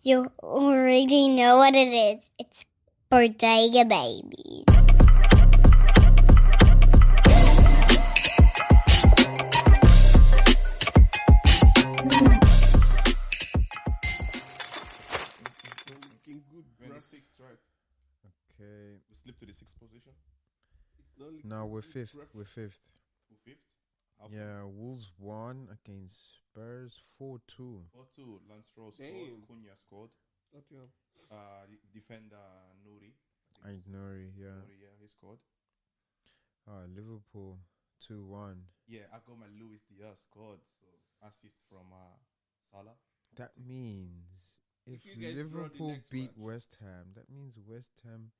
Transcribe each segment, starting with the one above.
You already know what it is. It's Bodega Babies. Looking good, We're in bro. the sixth, right? Okay. We slipped to the sixth position. It's not looking No, we're good, fifth. bruv. We're fifth. We're fifth. Yeah, Wolves won against Spurs 4-2. 4-2. Lance Rowe scored. Damn. Cunha scored. Nottingham. Defender Nuri. Nori, yeah. Nuri, yeah, he scored. Liverpool 2-1. Yeah, I got my Luis Diaz scored. So assist from Salah. That means if you guys draw the Liverpool next beat match. West Ham, that means West Ham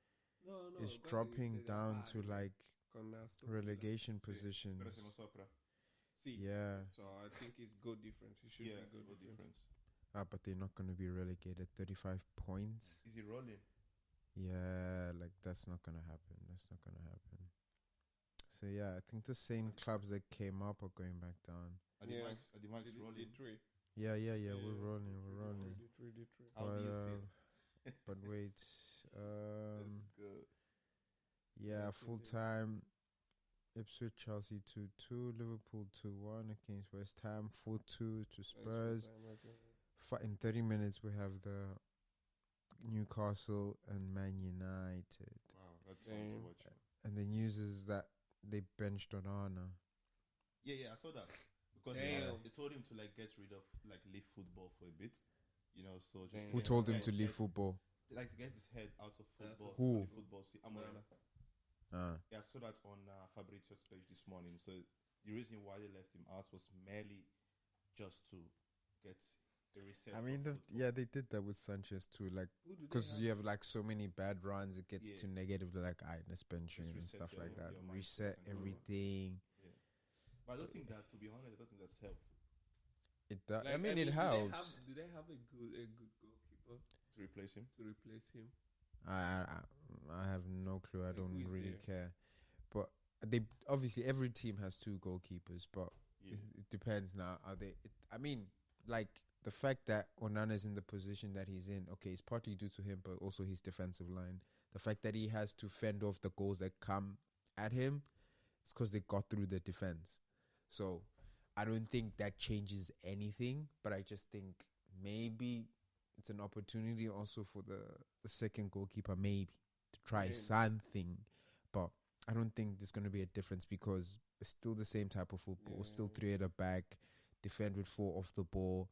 No, is but dropping they say they're down bad, to yeah. like Connasto. relegation Pero positions. se nos sopra. See, Yeah. so I think it's goal difference. It should Yeah, be goal goal difference. difference. But they're not going to be relegated. 35 points. Is he rolling? Yeah, like that's not going to happen. That's not going to happen. So yeah, I think the same clubs that came up are going back down. Are the mics rolling? Yeah, we're rolling. How do you feel? But wait, Let's go. yeah, full time. Ipswich, Chelsea 2-2, Liverpool 2-1 against West Ham, 4-2 to Spurs. In 30 minutes, we have the Newcastle and Man United. Wow, that's fun to watch. And the news is that they benched Onana. Yeah, I saw that. Because they told him to like get rid of like leave football for a bit. You know, so just Who told him to leave football? Like to get his head out of football. Who? Football. See, Amorana. Yeah, I saw that on Fabrizio's page this morning. So the reason why they left him out was merely just to get a reset. I mean, they did that with Sanchez too. Like, because you have like so many bad runs, it gets too negative. They're like, alright, let's bench him and stuff like that. Reset everything. Yeah. But I don't think that, to be honest, I don't think that's helpful. It does. Like, I mean, it helps. Do they have a good goalkeeper To replace him? I have no clue. I Like, don't who is really there? care. But they obviously every team has two goalkeepers, but it depends now. I mean, like the fact that Onana is in the position that he's in, okay, it's partly due to him, but also his defensive line. The fact that he has to fend off the goals that come at him, it's because they got through the defense. So I don't think that changes anything, but I just think maybe it's an opportunity also for the second goalkeeper maybe to try something. But I don't think there's going to be a difference because it's still the same type of football. Still three at the back, defend with four off the ball.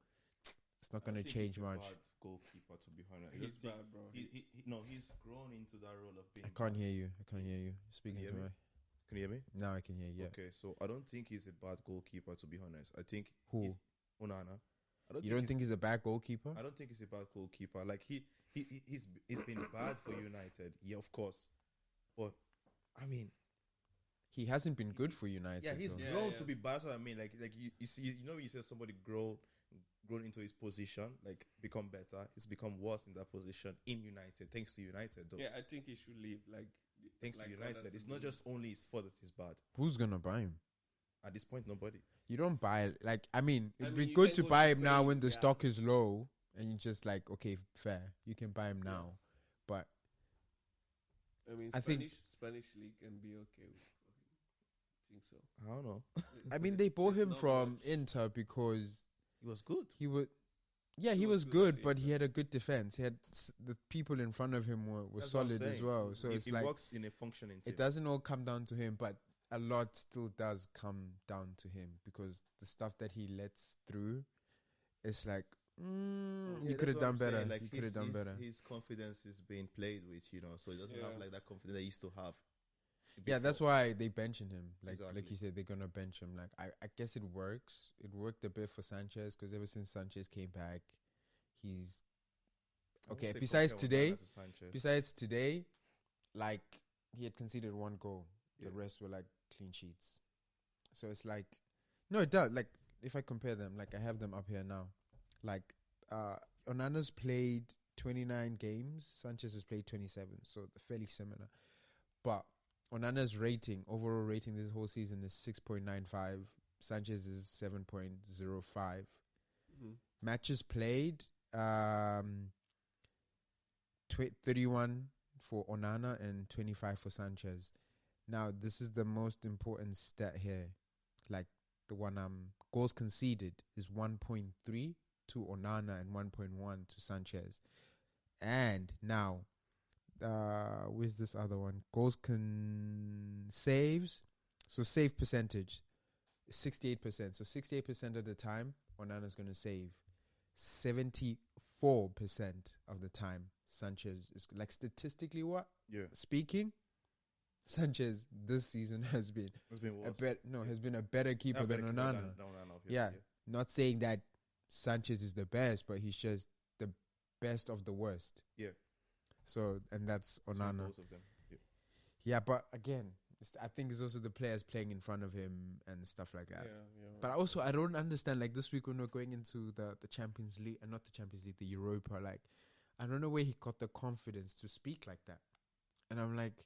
It's not going to change much. Bad goalkeeper, to be honest. He's bad, bro. He's grown into that role of being. I can't hear you. Speaking to me. Can you hear me? Now I can hear you. Yeah. Okay, so I don't think he's a bad goalkeeper, to be honest. I think Who? Onana. You don't think he's a bad goalkeeper? I don't think he's a bad goalkeeper. Like he's been bad for United, yeah, of course. But I mean, he hasn't been good for United. yeah, he's though. grown to be bad. So I mean, like you see, you know, you say somebody grown into his position, like become better. It's become worse in that position in United, thanks to United, though. Yeah, I think he should leave. Like, Thanks to United, it's not just only his fault that he's bad. Who's gonna buy him? At this point, nobody. You don't buy like I mean, it'd be you good can to go buy to him now Spain, when the yeah. stock is low, and you just like okay, fair. You can buy him now, but I mean, I think- Spanish league can be okay with him. I think so. I don't know. I mean they bought him not from much. Inter because He was good. he would. Yeah, he was good, but he had a good defense. He had the people in front of him were That's what I'm solid as saying. well. So He it's like works in a functioning team. it doesn't all come down to him, but a lot still does come down to him because the stuff that he lets through, it's like Yeah, he could have that's what done I'm better. saying. Like he could have done better. His confidence is being played with, you know, so he doesn't have like that confidence that he used to have. Yeah, that's before. why they benching him. Like Exactly. you said, they're gonna bench him. Like I guess it works. It worked a bit for Sanchez because ever since Sanchez came back, he's I won't okay. say Besides compare today, Onana to Sanchez. like he had conceded one goal. Yeah. The rest were like clean sheets. So it's like no, it does. Like if I compare them, like I have them up here now. Like Onana's played 29 games. Sanchez has played 27. So they're fairly similar. But Onana's overall rating this whole season is 6.95. Sanchez is 7.05. Matches played, 31 for Onana and 25 for Sanchez. Now, this is the most important stat here. Like the one goals conceded is 1.3 to Onana and 1.1 to Sanchez. And now, where's this other one? Saves. So save percentage, 68%. So 68% of the time, Onana's going to save. 74% of the time, Sanchez is like statistically speaking, Sanchez this season has been worse. has been a better keeper than Onana. Yeah, not saying that Sanchez is the best, but he's just the best of the worst. Yeah. So, and that's Onana. Both of them. Yeah, but again, I think it's also the players playing in front of him and stuff like that. Yeah. But also, I don't understand, like, this week when we're going into the Champions League, and not the Champions League, the Europa, like, I don't know where he got the confidence to speak like that. And I'm like,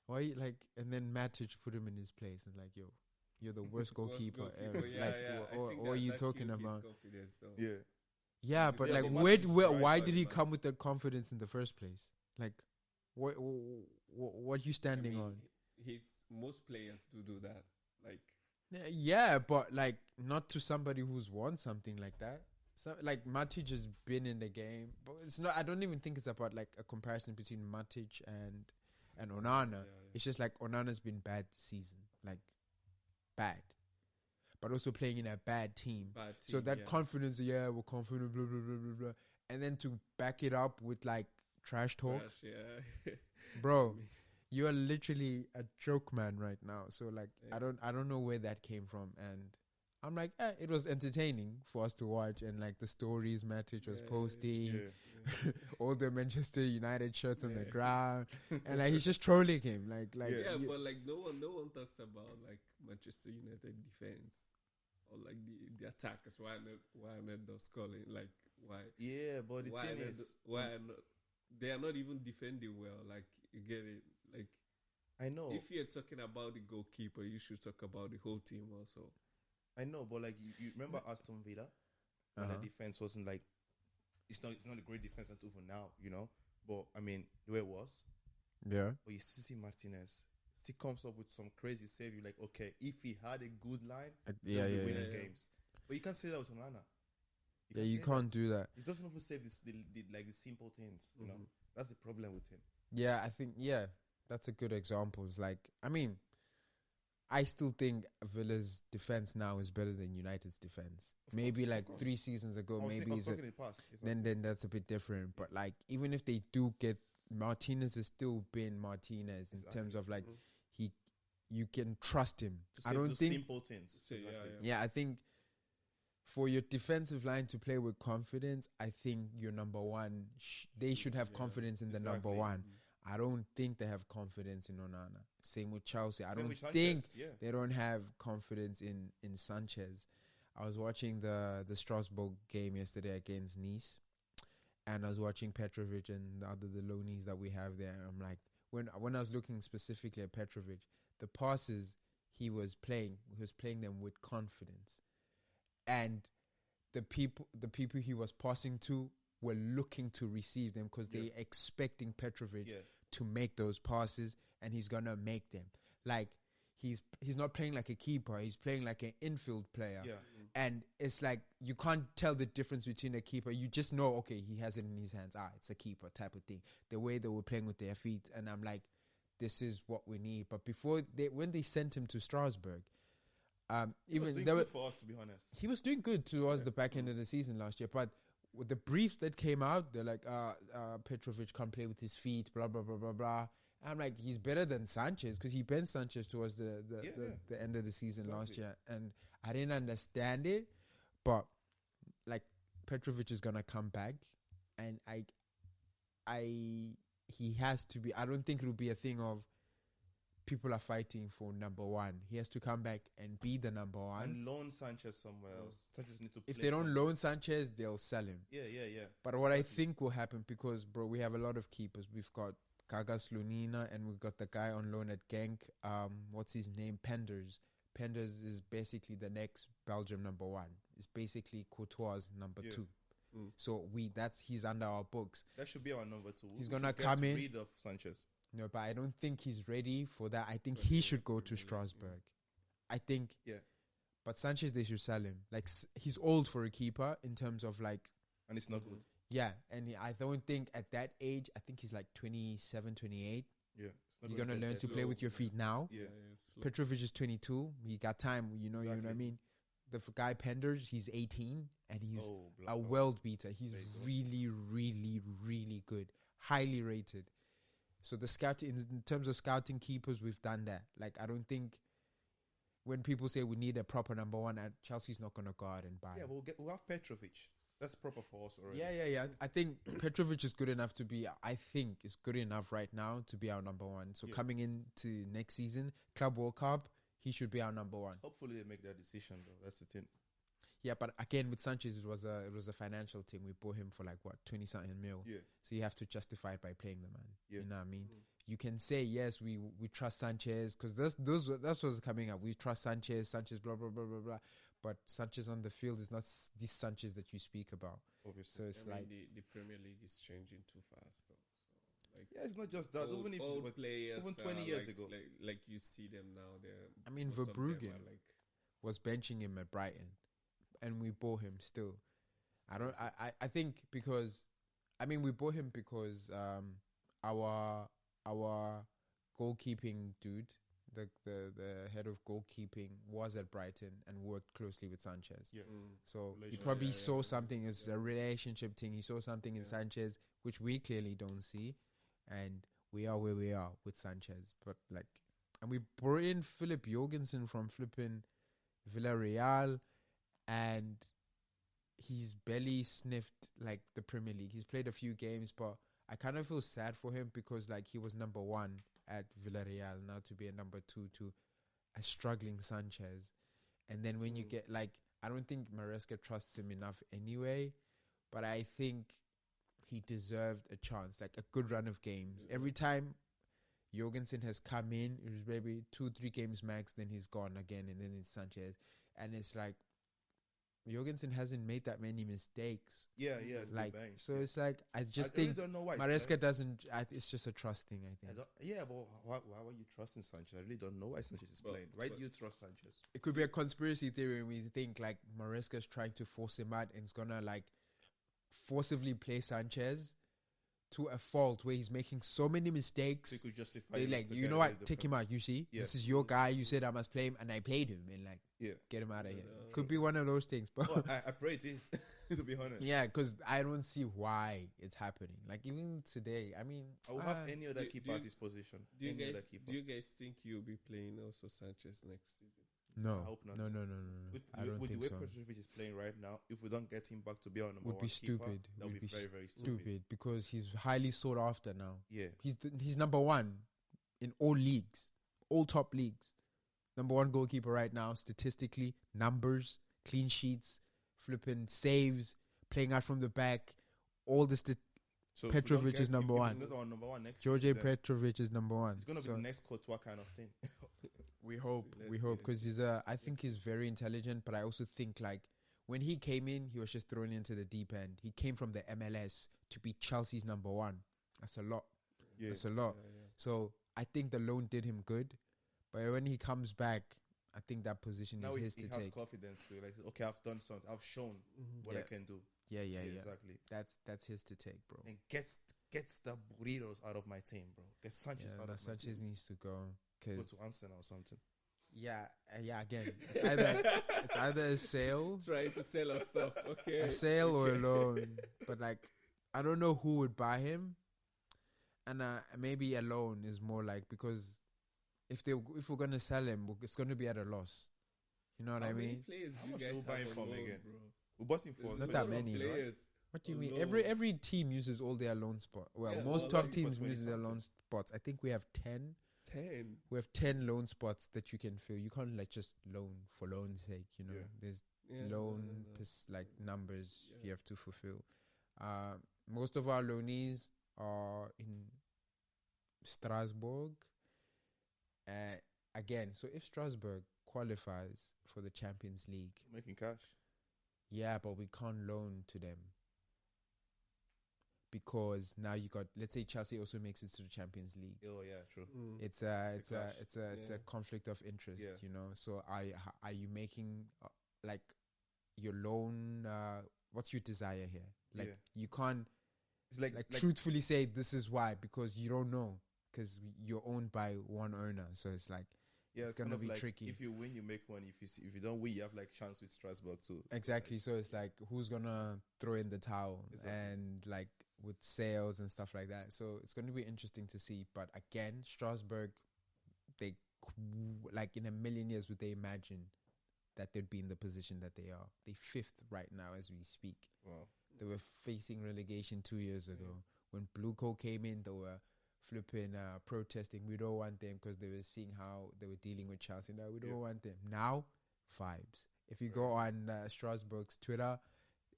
why, like, and then Matic put him in his place and like, yo, you're the worst goalkeeper ever. What are you talking about? Yeah, but like, why did he come with that confidence in the first place? Like, what are you standing on? Most players do that. Like, yeah, but like not to somebody who's won something like that. So like Matic has been in the game, but it's not. I don't even think it's about like a comparison between Matic and Onana. It's just like Onana's been bad this season, like bad, but also playing in a bad team. So that confidence, we're confident, blah blah blah blah blah, and then to back it up with like trash talk, bro. You are literally a joke man right now. So like, I don't know where that came from. And I'm like, it was entertaining for us to watch. And like the stories Matic was posting, all the Manchester United shirts on the ground, and like he's just trolling him. But like no one talks about like Manchester United defense or like the attackers. Why not those calling like why? Yeah, but the thing is, they are not even defending well. Like you get it. Like, I know. If you're talking about the goalkeeper, you should talk about the whole team also. I know, but like you remember Aston Villa, when the defense wasn't like, it's not a great defense until for now, you know. But I mean, the way it was, yeah. But you still see Martinez still comes up with some crazy save. You're like, okay, if he had a good line, he'll be winning games. But you can't say that with Onana. You can't do that. He doesn't even save the simple things. You know, that's the problem with him. Yeah, I think that's a good example. It's like, I mean, I still think Villa's defense now is better than United's defense. Maybe like 3 seasons ago, then that's a bit different. But like, even if they do get Martinez, has still been Martinez in terms of like you can trust him. I don't think simple things. I think for your defensive line to play with confidence, I think your number one, they should have confidence in the number one. I don't think they have confidence in Onana. Same with Chelsea. I don't think they don't have confidence in Sanchez. I was watching the Strasbourg game yesterday against Nice, and I was watching Petrovic and the loanies that we have there. I'm like, when I was looking specifically at Petrovic, the passes he was playing them with confidence, and the people he was passing to were looking to receive them because they're expecting Petrovic to make those passes, and he's gonna make them. Like he's not playing like a keeper; he's playing like an infield player. Yeah. And it's like you can't tell the difference between a keeper. You just know, okay, he has it in his hands. It's a keeper type of thing. The way they were playing with their feet, and I'm like, this is what we need. But when they sent him to Strasbourg, he was doing good for us, to be honest. He was doing good towards the back end of the season last year, but with the brief that came out, they're like, Petrovic can't play with his feet, blah, blah, blah, blah, blah. I'm like, he's better than Sanchez because he benched Sanchez towards the end of the season last year. And I didn't understand it, but like Petrovic is going to come back, and he has to be, I don't think it'll be a thing of people are fighting for number one. He has to come back and be the number one. And loan Sanchez somewhere else. Sanchez need to play. If they don't loan Sanchez, they'll sell him. Yeah. But what I think will happen, because, bro, we have a lot of keepers. We've got Kaga Slonina, and we've got the guy on loan at Genk. What's his name? Penders. Penders is basically the next Belgium number one. It's basically Courtois' number two. So he's under our books. That should be our number 2. He's We gonna should get come in. rid of Sanchez. No, but I don't think he's ready for that. I think he should go to Strasbourg. I think. Yeah. But Sanchez, they should sell him. Like, he's old for a keeper in terms of like. And it's not good. Yeah, and I don't think at that age, I think he's like 27, 28. Yeah. You're going to learn to play with your feet now. Yeah. Petrovic is 22. He got time, you know what I mean? The guy Penders, he's 18, and he's a world beater. He's really, really, really good. Highly rated. So the in terms of scouting keepers, we've done that. Like, I don't think when people say we need a proper number 1, Chelsea's not going to go out and buy. Yeah, we'll have Petrovic. That's proper for us already. Yeah. I think Petrovic is good enough to be. I think is good enough right now to be our number 1. So coming into next season, Club World Cup, he should be our number 1. Hopefully they make that decision though. That's the thing. Yeah, but again with Sanchez, it was a financial thing. We bought him for like 20 something mil. Yeah. So you have to justify it by playing the man. Yeah. You know what I mean? You can say yes, we trust Sanchez because that's what's coming up. We trust Sanchez, blah blah blah blah blah. But Sanchez on the field is not this Sanchez that you speak about. Obviously. So it's like the Premier League is changing too fast, though. So, like, yeah, it's not just that. Old, even if old it was players, even 20 years like, ago, like you see them now. I mean, Verbruggen was benching him at Brighton, and we bought him still. I think because, I mean, we bought him because our goalkeeping dude, the head of goalkeeping, was at Brighton and worked closely with Sanchez. Yeah. So he probably saw something as a relationship thing. He saw something in Sanchez which we clearly don't see, and we are where we are with Sanchez. But like, and we brought in Philip Jorgensen from flipping Villarreal, and he's barely sniffed like the Premier League. He's played a few games, but I kind of feel sad for him because like he was number 1 at Villarreal, now to be a number 2 to a struggling Sanchez. And then when you get like, I don't think Maresca trusts him enough anyway, but I think he deserved a chance, like a good run of games. Every time Jorgensen has come in, it was maybe 2-3 games max, then he's gone again, and then it's Sanchez. And it's like, Jorgensen hasn't made that many mistakes. Yeah. Like, so it's like, I just really think don't know why Maresca doesn't, it's just a trust thing, I think. But why were you trusting Sanchez? I really don't know why Sanchez is playing. Why do you trust Sanchez? It could be a conspiracy theory when we think like Maresca's trying to force him out and it's gonna like forcibly play Sanchez to a fault where he's making so many mistakes. So you could justify They it like, to you get know rid what? of the Take him out. You see, Yeah. this is your guy. You said I must play him, and I played him, and like, get him out of here. Could be one of those things, but Well, I pray it is, to be honest. yeah, because I don't see why it's happening. Like even today, I mean, I will have any other keeper at his position. Do you Any guys other keeper. think you'll be playing also Sanchez next season? no, I hope not. no. I don't with think the way so. Petrovic is playing right now, if we don't get him back to be our number Would 1 be keeper, stupid. that would be very, very Stupid because he's highly sought after now. Yeah. He's number 1 in all leagues, all top leagues. Number 1 goalkeeper right now, statistically, numbers, clean sheets, flipping saves, playing out from the back. All the So if we don't Petrovic get is him, number if 1. he's not our number 1 next George season, then Petrovic is number 1. it's gonna be So the next Courtois kind of thing. we hope, Let's see, because I think he's very intelligent, but I also think like when he came in, he was just thrown into the deep end. He came from the MLS to be Chelsea's number 1. That's a lot. Yeah. That's a lot. So I think the loan did him good, but when he comes back, I think that position Now is he his to has take. confidence to like, okay, I've done something. I've shown what I Yeah. can do. Yeah. Exactly. That's his to take, bro. And gets the burritos out of my team, bro. Get Sanchez out of my Sanchez team. needs to go. Go Cause to Arsenal or something. yeah. Again, it's either a sale, Trying to sell us stuff, okay? a sale or a loan. But like, I don't know who would buy him, and maybe a loan is more like, because if we're gonna sell him, it's gonna be at a loss. You know what I mean? Players How you much guys will have buy him on from loan, again? bro? We bought him for There's Not loads that of many, right? players. What do you on mean? loan. Every team uses all their loan spot. Well, Yeah, most well, top like teams for use their 20 loan spots. I think we have 10. 10. We have 10 loan spots that you can fill. You can't like just loan for loan's sake. You know, Yeah. there's Yeah, loan no. like numbers Yeah. you have to fulfill. Most of our loanees are in Strasbourg. Again, so if Strasbourg qualifies for the Champions League, making cash. yeah, but we can't loan to them. because now you got, let's say Chelsea also makes it to the Champions League. Oh yeah, true. It's clash. a conflict of interest, Yeah. you know. So are you making like your loan? What's your desire here? Like Yeah. you can't It's like truthfully say this is why, because you don't know, because you're owned by one owner. So it's like it's kind gonna of be like tricky. If you win, you make money. If you don't win, you have like chance with Strasbourg too. Exactly. So it's like who's gonna throw in the towel Exactly. and like with sales and stuff like that. So it's going to be interesting to see. But again, Strasbourg, they like in a million years would they imagine that they'd be in the position that they are? They 5th right now as we speak. Wow. They were facing relegation 2 years ago. When Bluco came in, they were flipping protesting. We don't want them because they were seeing how they were dealing with Chelsea. No, we don't want them. Now, vibes. If you go on Strasbourg's Twitter,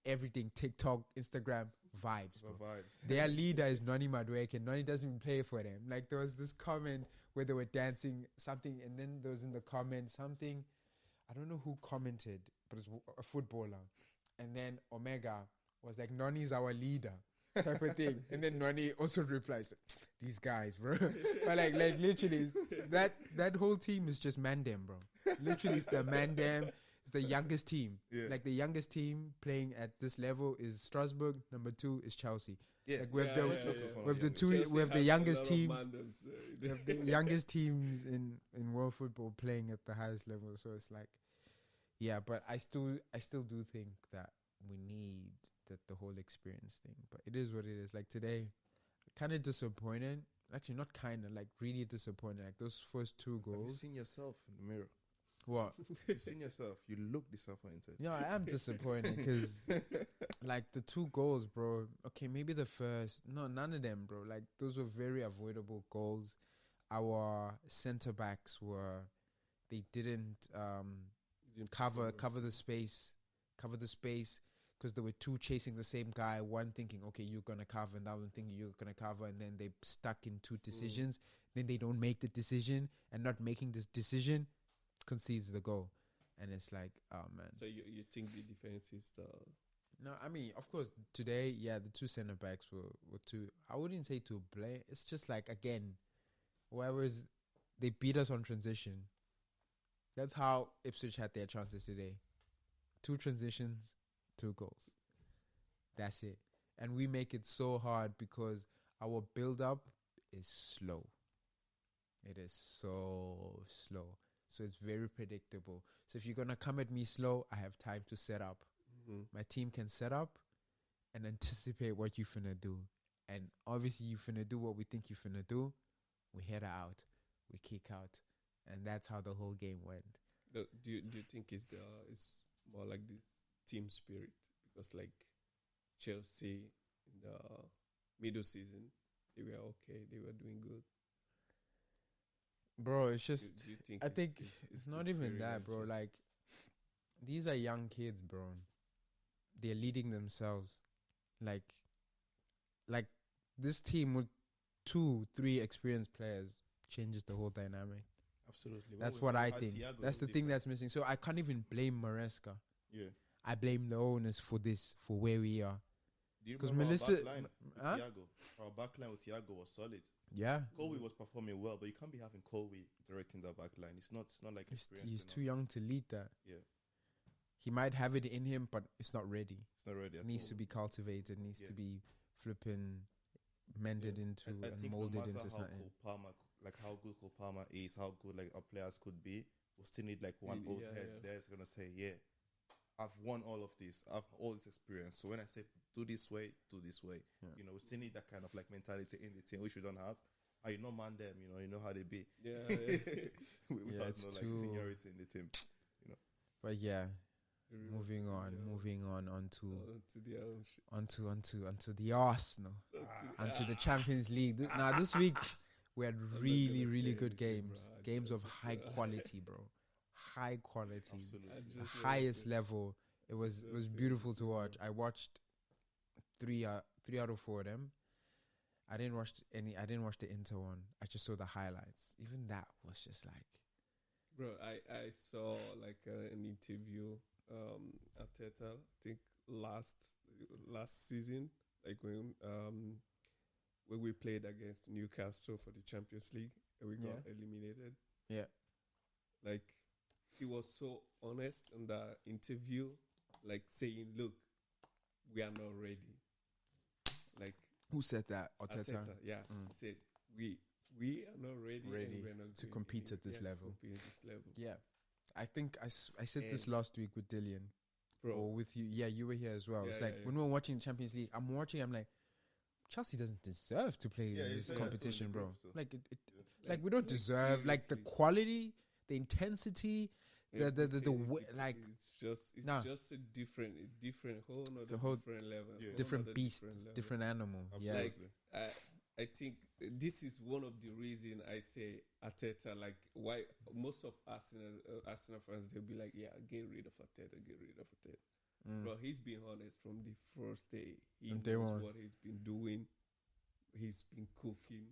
everything, TikTok, Instagram, vibes, bro. Vibes. Their leader is Noni Madueke, and Noni doesn't even play for them. Like, there was this comment where they were dancing something, and then there was in the comments something, I don't know who commented, but it's a footballer. And then Omega was like, Noni's our leader, type of thing. And then Noni also replies, these guys, bro. But like literally, that whole team is just Mandem, bro. Literally, it's the Mandem. It's the youngest team. Yeah. Like the youngest team playing at this level is Strasbourg. Number 2 is Chelsea. Yeah. Like we have the Chelsea youngest has a lot of teams. mandems, We have the youngest teams in world football playing at the highest level. So it's like, yeah. But I still do think that we need the whole experience thing. But it is what it is. Like today, kind of disappointed. Actually, not kind of, like really disappointed. Like those first 2 Have you goals. seen yourself in the mirror? What? You've seen yourself. You look disappointed. Yeah, I am disappointed because, like, the 2 goals, bro. Okay, maybe the first. No, none of them, bro. Like, those were very avoidable goals. Our centre backs they didn't cover the space because there were 2 chasing the same guy. One thinking, okay, you're gonna cover, and that one thinking you're gonna cover, and then they stuck in 2 decisions. Then they don't make the decision, and not making this decision concedes the goal. And it's like, oh man. So you think the defense is the... No, I mean, of course, today, yeah, the 2 centre backs were too, I wouldn't say to blame. It's just like, again, whereas they beat us on transition. That's how Ipswich had their chances today. 2 transitions, 2 goals. That's it. And we make it so hard because our build-up is slow. It is so slow. So it's very predictable. So if you're going to come at me slow, I have time to set up. My team can set up and anticipate what you finna do. And obviously you finna do what we think you finna do. We head out. We kick out. And that's how the whole game went. Do you think it's more like this team spirit? Because like Chelsea in the middle season, they were okay. They were doing good. Bro, it's just, Do you think I think it's not even very that, bro. just- Like, these are young kids, bro. They're leading themselves. Like this team with 2-3 experienced players changes the whole dynamic. Absolutely. That's what I think. That's the thing that's missing. So I can't even blame Maresca. Yeah. I blame the owners for where we are. Do you 'Cause remember Melissa- our backline with Huh? Thiago? Our backline with Thiago was solid. Yeah. Colby was performing well, but you can't be having Colby directing the backline. It's not like He's experienced too enough. young to lead that. Yeah. He might have it in him, but it's not ready. It's not ready It at needs all. to be cultivated, needs Yeah. to be flipping, mended into I and think no molded matter into how something. Cole Palmer, like how good Cole Palmer is, how good like our players could be, we still need like one Yeah, old yeah, head yeah. there is gonna say, yeah, I've won all of this, I've all this experience. So when I say do this way, Yeah. you know, we still need that kind of like mentality in the team, which we don't have. You know, man, them, you know how they be. Yeah. Without it's no like too- seniority in the team. But yeah, Yeah. moving on onto To the own shit. onto the Arsenal, onto the Champions League. Now this week we had not really gonna say good anything, games, bro. games of Just, high quality, bro, high quality, Absolutely. the highest level. It was beautiful to watch. I watched 3 out of 4 of them. I didn't watch the Inter one. I just saw the highlights. Even that was just like, Bro, I saw like an interview Arteta, I think last season, Like when we played against Newcastle for the Champions League and we got eliminated. Yeah. Like he was so honest in the interview, like saying, "Look, we are not ready." Like who said that? Arteta. Yeah, he said we are not ready and we're not to compete at this level. Yeah, I think I said this last week with Dillian, or with you. Yeah, you were here as well. It's like when we were watching the Champions League, I'm like, Chelsea doesn't deserve to play in this competition, bro. Like like we don't deserve like the quality, the intensity, the way, like it's just a different whole different level, different beast, different animal. Yeah, like I think this is one of the reasons I say Arteta. Like why most of Arsenal fans, they'll be like, yeah, get rid of Arteta. Bro, he's been honest from the first day. He knows what he's been doing. He's been cooking,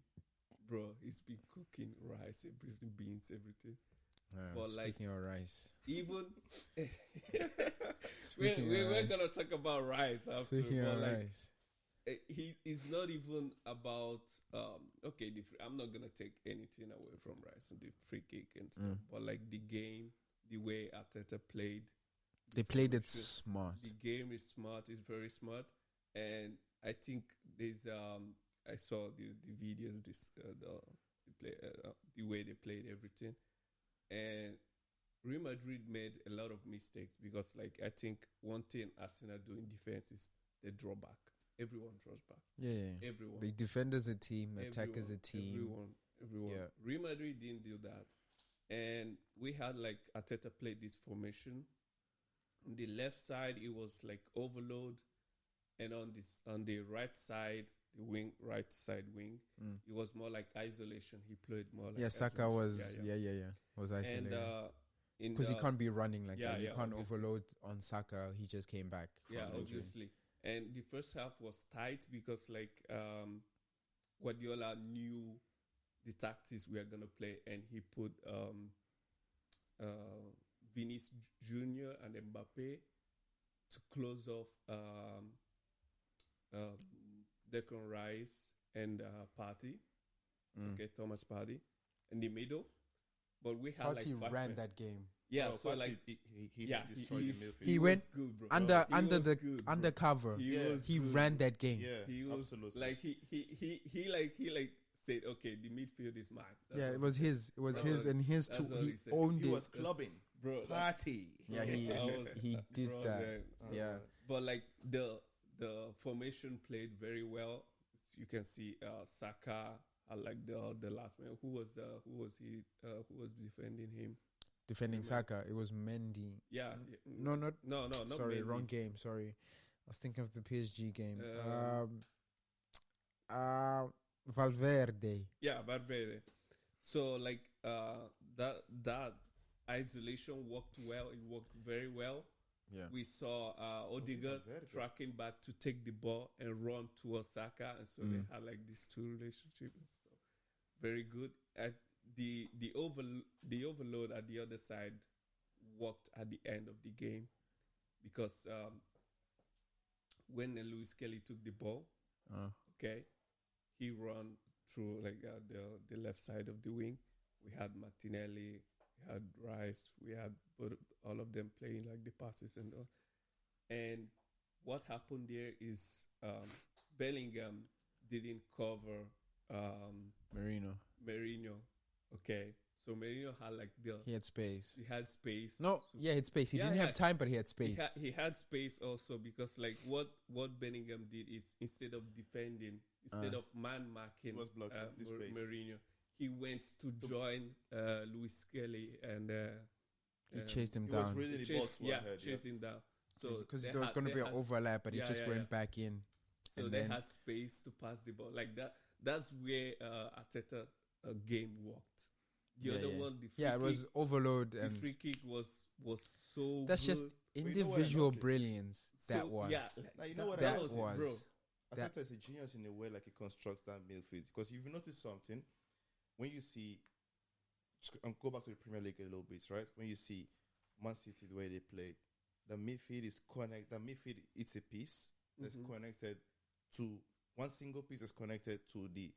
bro. He's been cooking rice, everything, beans, everything. But speaking of rice, even we're gonna talk about rice after. Speaking of rice, he's not even about I'm not gonna take anything away from rice and the free kick and stuff, but like the game, the way Arteta played, they played it smart. The game is smart. It's very smart, and I think there's I saw the videos, the way they played everything. And Real Madrid made a lot of mistakes because, like, I think one thing Arsenal do in defense is they draw back. Everyone draws back. Yeah. Everyone. They defend as a team, attack as a team. Everyone. Yeah. Real Madrid didn't do that. And we had, like, Arteta played this formation. On the left side, it was, like, overload. And on the right side, the right side wing, it was more like isolation. He played more like Saka was was isolated. And because he can't be running like that. You can't overload on Saka. He just came back. Yeah, obviously. And the first half was tight because like Guardiola knew the tactics we are gonna play, and he put Vinicius Junior and Mbappe to close off Declan Rice and Partey. Okay, Thomas Partey in the middle. But we had Partey like ran that game. Yeah, so Partey, like he destroyed the midfield. He went good, bro. undercover. He ran that game. Yeah, he was absolutely. Like he said, okay, the midfield is mine. It was his. It was his, and his too. He owned it. He was clubbing, bro. Partey. Yeah, he did that. Yeah, but like the formation played very well. You can see Saka. I like the last man. Who was defending him? Defending Saka. It was Mendy. Yeah. No, sorry, Mendy. wrong game. Sorry, I was thinking of the PSG game. Valverde. Yeah, Valverde. So like that isolation worked well. It worked very well. Yeah. We saw Odegaard tracking back to take the ball and run towards Saka, and so they had like these two relationships. So very good. The overload at the other side worked at the end of the game because when Luis Kelly took the ball, he ran through like the left side of the wing. We had Martinelli, we had Rice, we had all of them playing like the passes and all. And what happened there is Bellingham didn't cover Merino. Okay, so Merino had like he had space. He had space. He had space. He didn't have time, but he had space. He had space also because like what Bellingham did is instead of defending, instead of man marking Merino, he went to join Luis Kelly and he chased him He down. was really the ball to our head, chased him down. So because there was going to be an overlap, but he just went back in. So they had space to pass the ball like that. That's where Arteta game worked. The other one, the free kick, it was overload, and the free kick was so. That's good. just individual brilliance. That was. Yeah, like, you know what that was, bro. Arteta is a genius in the way like he constructs that midfield. Because if you notice something, when you see, go back to the Premier League a little bit, right? When you see Man City the way they play, the midfield is connected. The midfield, it's a piece that's connected to one single piece is connected to the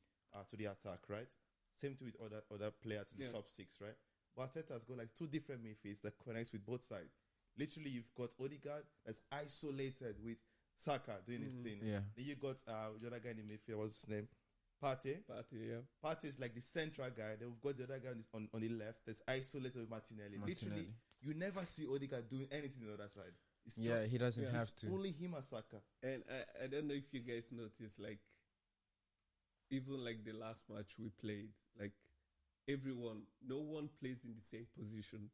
attack, right? Same thing with other players in the top 6, right? But Arteta's got like 2 different midfields that connects with both sides. Literally, you've got Odegaard that's isolated with Saka doing his thing. Yeah. Then you got the other guy in the midfield. What's his name? Partey. Partey is like the central guy. Then we've got the other guy on the left that's isolated with Martinelli. Literally, you never see Odegaard doing anything on the other side. It's just, he doesn't have to. Only him and Saka. And I don't know if you guys noticed, like, even like the last match we played, like no one plays in the same position.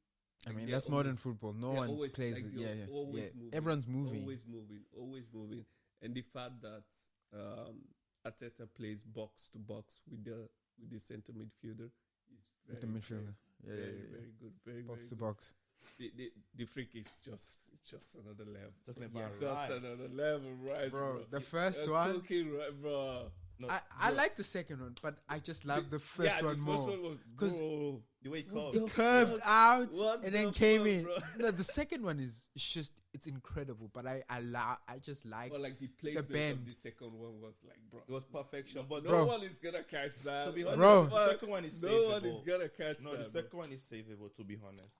I mean, that's modern football. No one plays. Like, moving, everyone's moving. Always moving. And the fact that Arteta plays box to box with the center midfielder is very very good. Very box very to good. box. The freak is just another level. Talking about Just another level, right, bro? The first one, cooking, right, bro. No, I like the second one, but I just love the first one more because the way it curved out and then came in. Bro? No, the second one is it's incredible, but I just like Well, like the placement bend. of the second one was like, bro, it was perfection. But no one is gonna catch that. to be honest, Bro. the second one is No savable. one is gonna catch that. No, the bro. second one is savable. To be honest,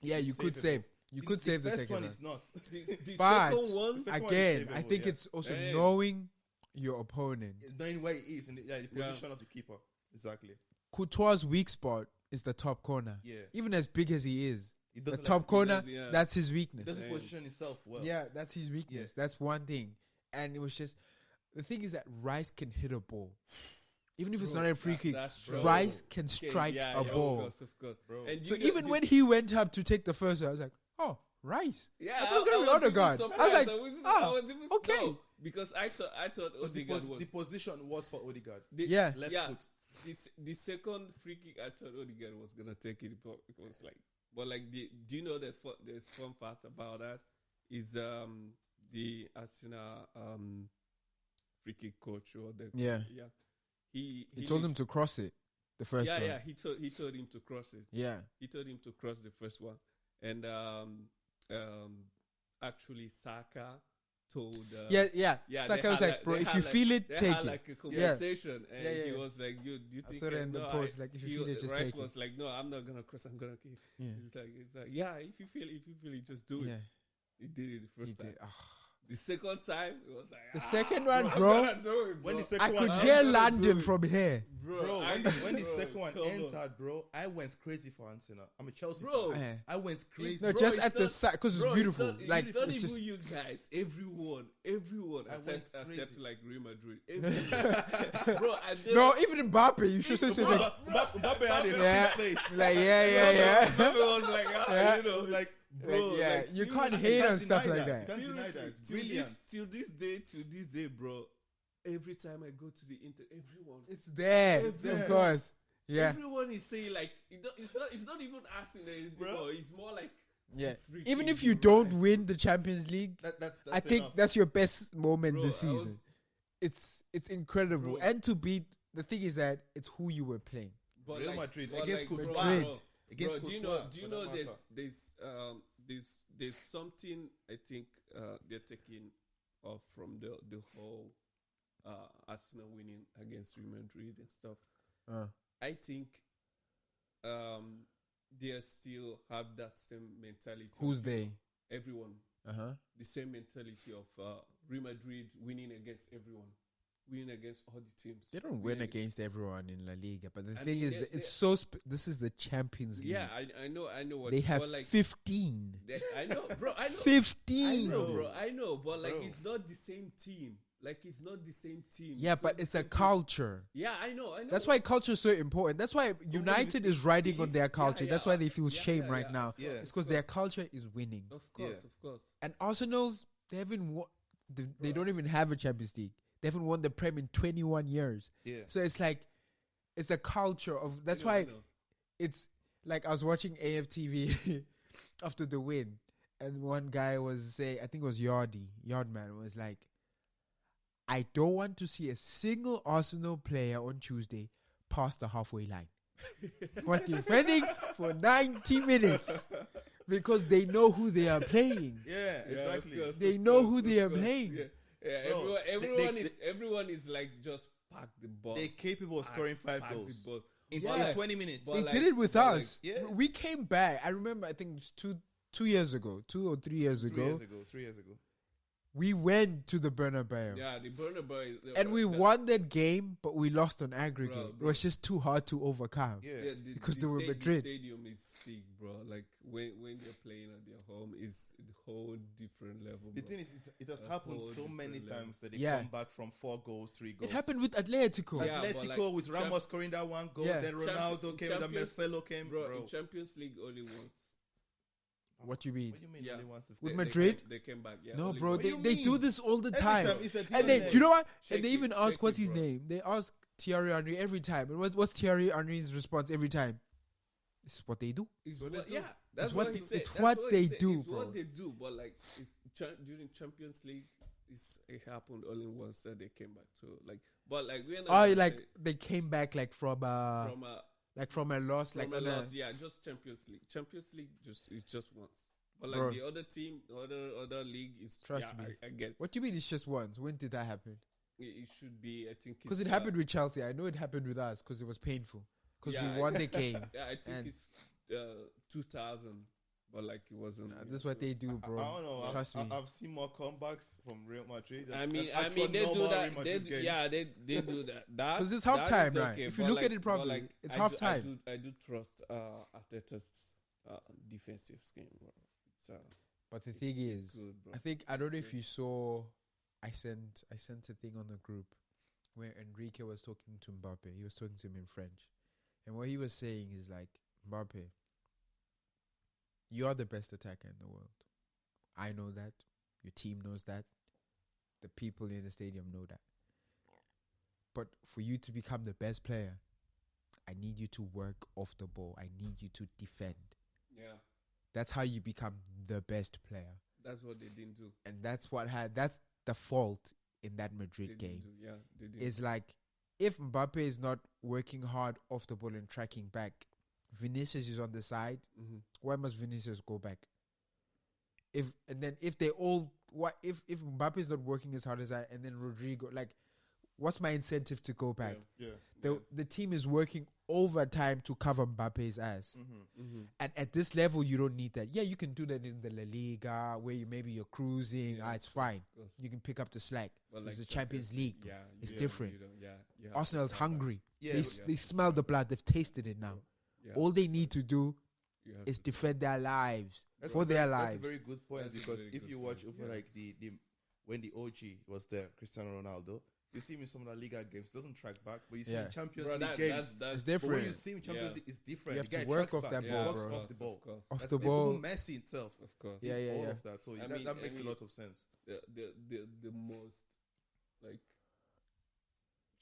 yeah, you could savable. save. You could save the first second one. one. Is not. The But second one, The second one is again, I savable, think yeah. it's also Yeah. knowing your opponent. Knowing where he is in the position of the keeper. Exactly. Courtois' weak spot is the top corner. Yeah. Even as big as he is, He the doesn't top corner, yeah. that's his He weakness. doesn't position himself well. Yeah, that's his weakness. Yeah. That's one thing. And it was just, the thing is that Rice can hit a ball. Even if it's not a free kick, that's true. Rice can Okay, strike yeah, a yeah, ball. Of course. Bro. And So you know, even when he went up to take the first one, I was like, oh, Rice. yeah, I thought it was going to be Odegaard. I was like, I was even okay. no, because I thought Because the Odegaard was the position was for Odegaard. Yeah. Left yeah. foot. The second free kick, I thought Odegaard was gonna take it, but it was like, but like, do you know that there's fun fact about that is the Arsenal free kick coach or the he told him to cross it, the first one. he told him to cross it. Yeah. He told him to cross the first one, and actually Saka told Saka was like, bro, if you feel it, they take had it. like a conversation, and Yeah. he was like, "You I think saw that in the post, like, if you feel it, just Rice take it. was like, "No, I'm not gonna cross. I'm gonna kick." Yeah. It's like, yeah, if you feel it, just do it. Yeah. He did it the He first time. did. The second time, it was like The second one, I'm bro, gonna do it, When bro. the second I one could entered- hear gonna do London it. from here. Bro, when the second one come on. entered, bro, I went crazy for Arsenal. I'm a Chelsea Bro. fan. Yeah. I went crazy. No, Bro, just it's at the not- side, because it's Bro, beautiful. It's not, Like, it's not it's even just, you guys. Everyone I went except crazy. like Real Madrid. Everyone. Bro, I did no, even Mbappe, you should say Bro, like, Mbappe had a yeah, face. like, yeah. Mbappe was like, Yeah. you know, It was like, bro, Like, yeah, like, you can't seriously, hate on can't stuff deny like that. that. Can't deny that. It's brilliant. Till this day, bro. Every time I go to the Inter, everyone, It's there, It's of course. Yeah, everyone is saying like, it's not even asking that, bro. It's more like, yeah. freaking Even if you right. don't win the Champions League, that's I think enough. that's your best moment Bro, this I season. was- It's incredible, Bro. and to beat, the thing is that it's who you were playing. but Real like, Madrid but against like, Courtois. bro, Madrid. bro, Against bro, do you Courtois, know? Do you for know? that matter. There's something I think they're taking off from the whole Arsenal winning against Real Madrid and stuff. I think they still have that same mentality. Who's of, they? Everyone. The same mentality of Real Madrid winning against everyone, winning against all the teams. They don't win against everyone in La Liga, but the I thing mean, is, that it's so. This is the Champions League. Yeah, I know what They have but like, 15. I know, bro. I know. 15. I know, bro. I know, but like, Bro. it's not the same team. Like, it's not the same team. Yeah, not but the it's a same team. culture. Yeah, I know. That's why culture is so important. That's why United is riding on their culture. yeah, That's why they feel shame right yeah, now. of course, Yeah. of It's because their culture is winning. Of course, Yeah. of course. And Arsenal's, they haven't won. They don't even have a Champions League. They haven't won the Prem in 21 years. Yeah. So it's like, it's a culture of. That's I why know. it's like I was watching AFTV after the win, and one guy was saying, I think it was Yardman was like, I don't want to see a single Arsenal player on Tuesday past the halfway line. What defending for 90 minutes because they know who they are playing. Yeah, exactly. Of course, They of know course, who of they are course, playing. yeah. Yeah, Bro, everyone is like just pack the ball. They're capable of scoring 5 goals in Yeah. 20 minutes. But They like- did it with but like- us. yeah. We came back. I remember. I think it was 2 years ago, 2 or 3 years 3 ago. years ago. 3 years ago. We went to the Bernabeu. Yeah, the Bernabeu is, And we won that game, but we lost on aggregate. Bro. It was just too hard to overcome. Yeah. Because they were Madrid. The stadium is sick, bro. Like when they're playing at their home, is a whole different level. The bro. thing is, it has A happened whole so many different level. times that they Yeah. come back from 4 goals, 3 goals. It happened with Atletico. Yeah. but Atletico like with Ramos scoring that 1 goal, Yeah. then Ronaldo came, then Champions- Marcelo came. bro, in Champions League only once. What do you mean? What do you mean Yeah. only once? With They- Madrid? they came back. Yeah, No, only bro, once. do they you do mean? this all the Every time. time it's the And then, DNA. you know what? Check And they it, even ask, check what's it, his bro. name? They ask Thierry Henry every time. And what's Thierry Henry's response every time? This is what they do. It's what what, they do. yeah, that's It's what, what- he said. it's That's what he they said. do, It's bro. what they do, but like during Champions League, it happened only once that they came back to like. But like we're not Oh, gonna like say they came back like from a loss, like from a on a- loss. Yeah, just Champions League. Champions League it's just once. But like Bro. the other team, other league is Trust yeah, me. I get. What do you mean it's just once? When did that happen? It should be. I think Because it's, it happened with Chelsea. I know it happened with us because it was painful. Because Yeah, we won the game. Yeah, I think and- it's 2000, but like it wasn't. Nah, this is what they do, bro. I don't know. Trust me. I've seen more comebacks from Real Madrid. I mean, actual they do normal that. Real Madrid games. They do that. That 'Cause it's that halftime is now. If you but look at like- it but properly, like, it's I halftime. I do trust Arteta's defensive scheme, bro. It's, But the it's- thing it's is, good, bro. I don't know It's if good. you saw, I sent a thing on the group where Enrique was talking to Mbappe. He was talking to him in French. And what he was saying is like, Mbappe, you are the best attacker in the world. I know that. Your team knows that. The people in the stadium know that. But for you to become the best player, I need you to work off the ball. I need you to defend. Yeah, That's how you become the best player. that's what they didn't do. And that's the fault in that They Madrid didn't game. do. Yeah, they didn't. Is like, if Mbappe is not working hard off the ball and tracking back, Vinicius is on the side. Mhm. Why must Vinicius go back? If Mbappe is not working as hard as I, and then Rodrigo, like, what's my incentive to go back? Yeah. The team is working overtime to cover Mbappe's ass. Mhm. And at this level, you don't need that. Yeah, you can do that in the La Liga, where you're cruising. Yeah, It's fine. Of course. You can pick up the slack. But It's like the Champions League. Yeah, It's you different. You don't, yeah, you have to Arsenal's come back. hungry. Yeah, They smell the blood. They've tasted it now. Yeah, All they need to do you have is to- defend their lives That's for a their very, lives. That's a very good point That's a because very if good you watch point, over yeah. like the when the OG was there, Cristiano Ronaldo, you see him in some of the Liga games, doesn't track back, but you see him Yeah. in Champions Bro, League games. that's It's But when different. you see him in Champions Yeah. League, it's different. You have the guy to work tracks off back, that he ball, works bro. off the ball. Of course. Off That's the ball. Even Messi itself, Of course. Yeah, yeah, all yeah. of that. So I that, mean- that I makes mean- a lot of sense. The most like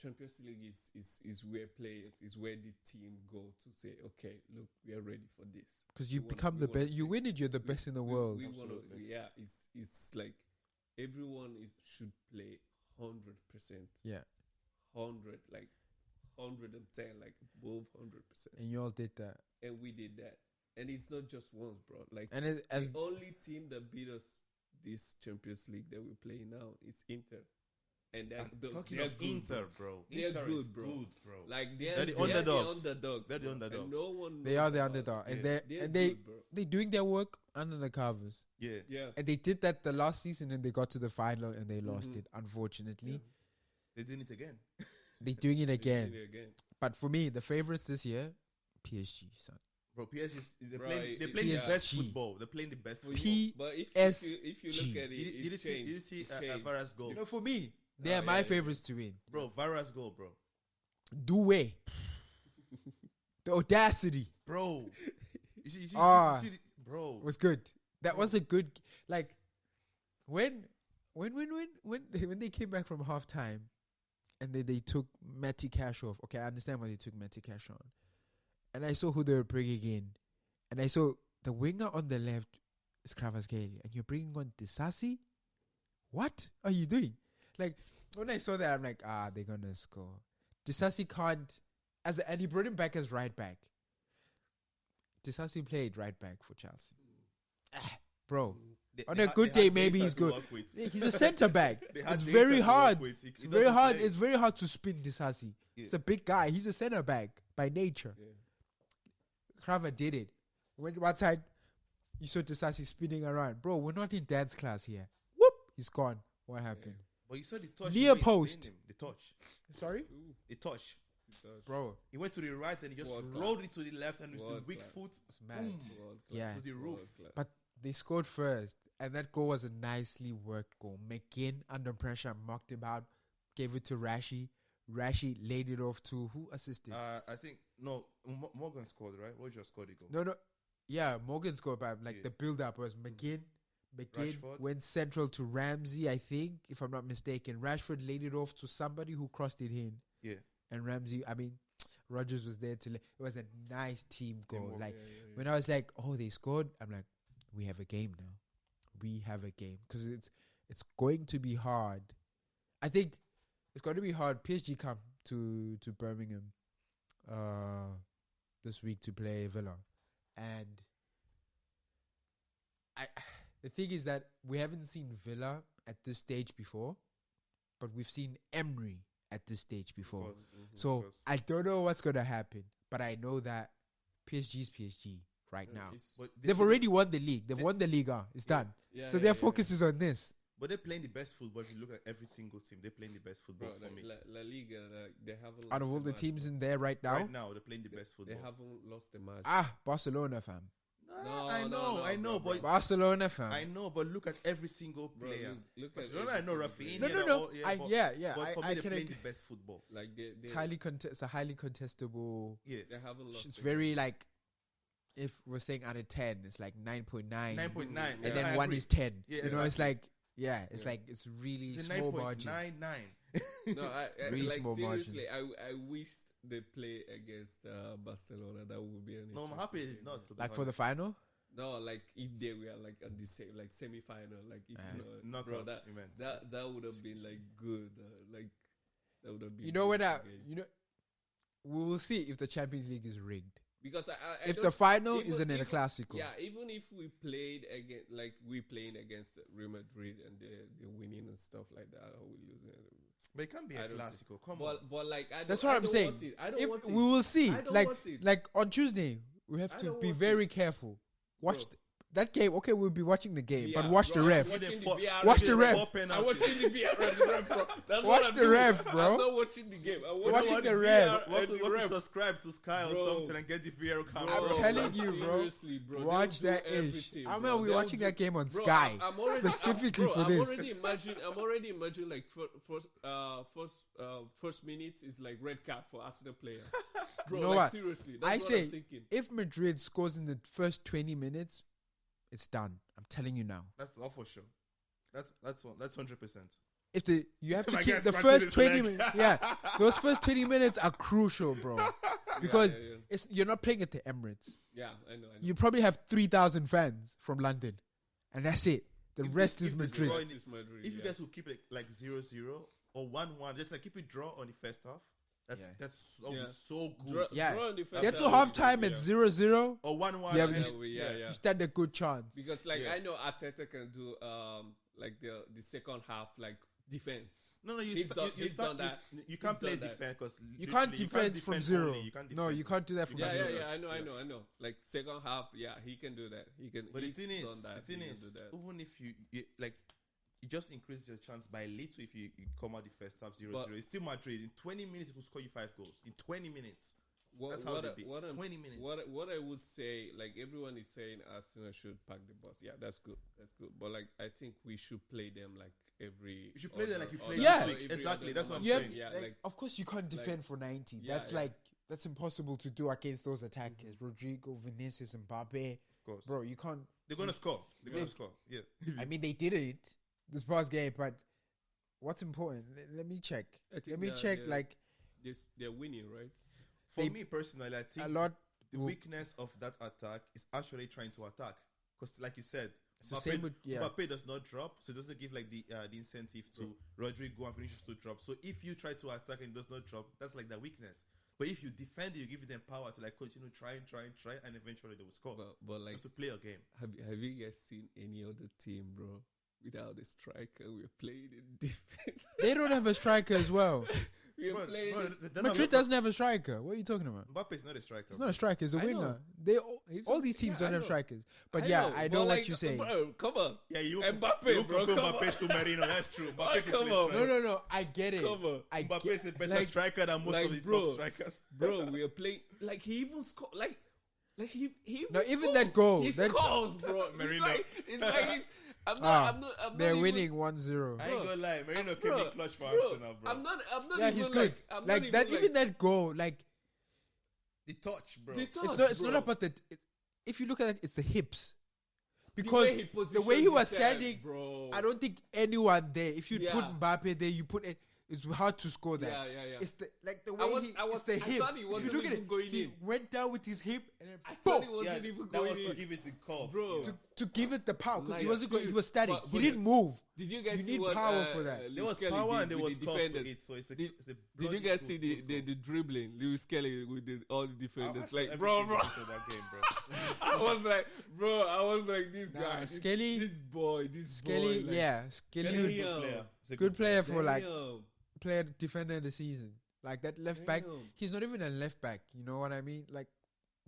Champions League is where players is where the team go to say, okay, look, we are ready for this. Because you We wanna- become we the wanna best. You take- win it, you're the best in the world. We wanna, Absolutely. yeah, it's like everyone should play 100%. Yeah. 100 like 110 like above 100%, And you all did that. and we did that, and it's not just once, bro. Like And it, as the only team that beat us this Champions League that we're playing now is Inter, and Talking they're of good, Inter, bro. bro. They're Inter good, is bro. good, bro. Like They're the underdogs. They're the bro. And underdogs. no one they knows are the about underdog, it. and Yeah. they and they good, bro. they doing their work under the covers. Yeah. Yeah, And they did that the last season, and they got to the final, and they lost Mhm. it. Unfortunately, Yeah. They're doing it again. they're doing it They're again. doing it again. But for me, the favorites this year, PSG, son. Bro, PSG, they're Bro, playing, they're it- playing the PSG. best football. They're playing the best For football. you- But if you look at it, Did you it see, changed. did you see It changed. Vara's goal? No, for me, they are Oh, my yeah, favorites to win. Bro, Vara's goal, bro. Doué, the audacity Bro. You see, Ah. bro. was good. That was a good, like, when they came back from halftime, and they took Matty Cash off. Okay, I understand why they took Matty Cash on, and I saw who they were bringing in, and I saw the winger on the left is Kvaratskhelia, and you're bringing on Disasi. What are you doing? Like, when I saw that, I'm like, they're gonna score. Disasi can't, and he brought him back as right back. Disasi played right back for Chelsea. Bro, On a good day, maybe he's good. He's a centre back. It's very hard. It's very hard. It's very hard to spin Disasi. Yeah. He's a big guy. He's a centre back by nature. Yeah. Kramer did it. One side, you saw Disasi spinning around. Bro, we're not in dance class here. Whoop! He's gone. What happened? Yeah. But you saw the touch. Near post. The touch. Sorry? The touch. Bro. He went to the right and he just rolled it to the left and with his weak foot. It's mad. Yeah. To the roof. But they scored first. And that goal was a nicely worked goal. McGinn, under pressure, mocked him out. Gave it to Rashi. Rashi laid it off to who assisted? I think, Morgan scored, right? Roger scored the goal. No. Yeah, Morgan scored, but the build-up was McGinn. McGinn went central to Ramsey, I think, if I'm not mistaken. Rashford laid it off to somebody who crossed it in. Yeah. And Ramsey, Rodgers was there to... It was a nice team goal. When I was like, oh, they scored, I'm like, we have a game now. We have a game. Because it's going to be hard. I think it's going to be hard. PSG come to Birmingham this week to play Villa. And the thing is that we haven't seen Villa at this stage before, but we've seen Emery at this stage before. So I don't know what's going to happen, but I know that PSG is PSG right now. They've already won the league. They've won the Liga. It's done. So their focus is on this. But they're playing the best football. If you look at every single team, they're playing the best football for me. La Liga, they haven't. Out of all the teams in there right now, they're playing the best football. They haven't lost a match. Barcelona, fam. I know, but Barcelona, fam. I know, but look at every single player. Look Barcelona, I know Rafinha. No. But for me, they're playing the best football. Like it's a highly contestable. Yeah, they haven't lost. It's very like. If we're saying out of 10, it's like 9.9. 9.9. And then 1 is 10. Yeah, exactly. It's like, it's really it's small margins. 9.99. No, really like small seriously, margins. I wished they play against Barcelona. That would be an No, I'm happy not. Like for the final? No, like if they were like at the same, like semi-final, like if bro, that would have been like good. Like that would have been. We will see if the Champions League is rigged. Because if the final isn't in a Clasico. Yeah, even if we played against, like we playing against Real Madrid and they're winning and stuff like that, or we losing. But it can't be a Clasico. Come on. But like, that's what I'm saying. I don't want it. We will see. I don't want it. Like on Tuesday, we have to be very careful. Watch that game. Okay, we'll be watching the game, but watch the ref. Watch the ref. I'm watching the VR, bro. That's watch the ref, bro. I'm not watching the game. I'm watching the ref. Want to subscribe to Sky or something and get the VR camera. I'm telling you, bro. Seriously, bro. Watch that ish. I remember we watching that game on Sky specifically for this. I'm already imagining like first minute is like red card for Arsenal player. Bro, you know like what? Seriously, I that's what say I'm thinking. If Madrid scores in the first 20 minutes, it's done. I'm telling you now. That's all for sure. That's 100%. If you have to keep the first 20 minutes, those first 20 minutes are crucial, bro, because you're not playing at the Emirates. Yeah, I know. You probably have 3,000 fans from London, and that's it. The rest is Madrid. If you guys will keep it like 0-0 or 1-1, just like keep it draw on the first half. That's so good. Get to halftime at 0-0 or 1-1. You stand a good chance because, like, I know Arteta can do like the second half like defense. No, you can't play defense because you can't defend from zero. You can't do that from zero. I know. Like second half, he can do that. He can. But the thing is, even if you like. You just increase your chance by little if you come out the first half 0-0. It's still Madrid. In 20 minutes, it will score you 5 goals. In 20 minutes. That's how they beat. 20 minutes. What I would say, like everyone is saying Arsenal should pack the bus. Yeah, that's good. But like I think we should play them like every... You should play them like you play last week. Exactly. That's what I'm saying. Yeah, like, of course you can't defend for 90. That's impossible to do against those attackers. Rodrigo, Vinicius, Mbappe. Of course. Bro, you can't... They're going to score. Yeah. I mean, they did it this past game, but what's important? Let me check. Like they're winning, right? For me personally, I think the weakness of that attack is actually trying to attack. Because, like you said, Mbappe does not drop, so it doesn't give like the incentive to Rodrigo and Vinicius to drop. So if you try to attack and it does not drop, that's like the weakness. But if you defend it, you give them power to like continue trying, and eventually they will score. But like just to play a game. Have you guys seen any other team, bro, without a striker? We're playing in defense. They don't have a striker as well. We're playing. Madrid doesn't have a striker. What are you talking about? Mbappe's not a striker. It's not a striker. It's a I winger. know. They He's all a- these teams yeah, don't I have know. strikers. But but I know what like, you're saying. Bro, come on. Yeah, you Mbappe, you bro, compare come Mbappe on. to Merino. That's true. Mbappe Oh, can come play on. striker. No. I get it. Come on. I Mbappe get, is a better like, striker than most of the top strikers. Bro, we are playing like he even scored like he No, even scores. that goal, He that- scores, bro. Marino. It's like he's. I'm Ah, not they're even- winning 1-0. I ain't gonna lie. Marino came Bro, in clutch for bro, Arsenal, bro. I'm not Yeah, even he's good. I'm not Like that. even Even that goal, like The touch, bro. the it's touch, not bro. about the. If you look at it, it's the hips. The Because way he the way he was positioned himself, standing, bro. I don't think anyone there. If you Yeah. put Mbappe there, you put it. It's hard to score that. Yeah. It's the like the way it's the I hip. thought he If wasn't you look at even it, going he in. went down with his hip and then I thought he boom, wasn't even that going was to in, give it the curve. bro. to give it the power because he Like, wasn't going. He was static. but- he but didn't move. Did you guys You see need what power for that. There was Lewis Kelly power did and there with was the curve to defenders? it. So it's a Did you bloody guys good- see good the goal. dribbling? Lewis Kelly with all the I defenders. watched Like, every bro, single bro. bit of that game, bro. I was like, this Nah, guy, Skelly- this boy, this Skelly, boy. Like, yeah, Skelly, Kelly's a Damn. good player. He's a good player for like damn. player defender of the season. Like that left back, Damn. he's not even a left back. You know what I mean? Like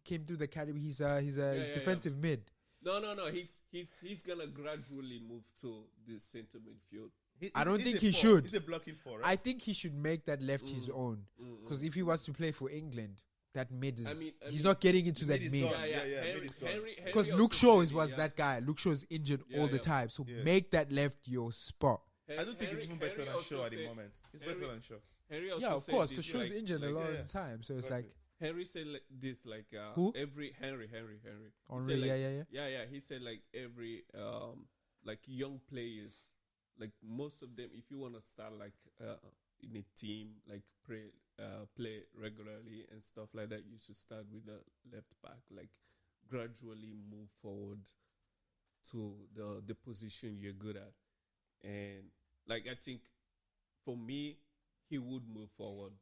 came through the academy. He's a yeah. defensive mid. No. He's gonna gradually move to the center midfield. I don't He's think a he four. should. He's a blocking four, right? I think he should make that left his own. Because if he wants to play for England, that mid is. I mean, he's not getting into mid that is mid. gone. Yeah, Henry, mid is gone. Henry Because also Luke Shaw said it, was yeah. that guy. Luke Shaw is injured Yeah, all the yeah. time. So Yeah. make that left your spot. I don't think he's even better than Shaw at the said- moment. He's Henry- better than Shaw. Henry also Yeah, of said course, this, because Shaw's like- injured a like, lot yeah, of the time. So it's exactly. like, Henry said like this, like Who? every Henry. He Henry, said, like, yeah. He said like every like young players, like most of them, if you want to start like in a team, like play regularly and stuff like that, you should start with the left back, like gradually move forward to the position you're good at, and like I think for me, he would move forward.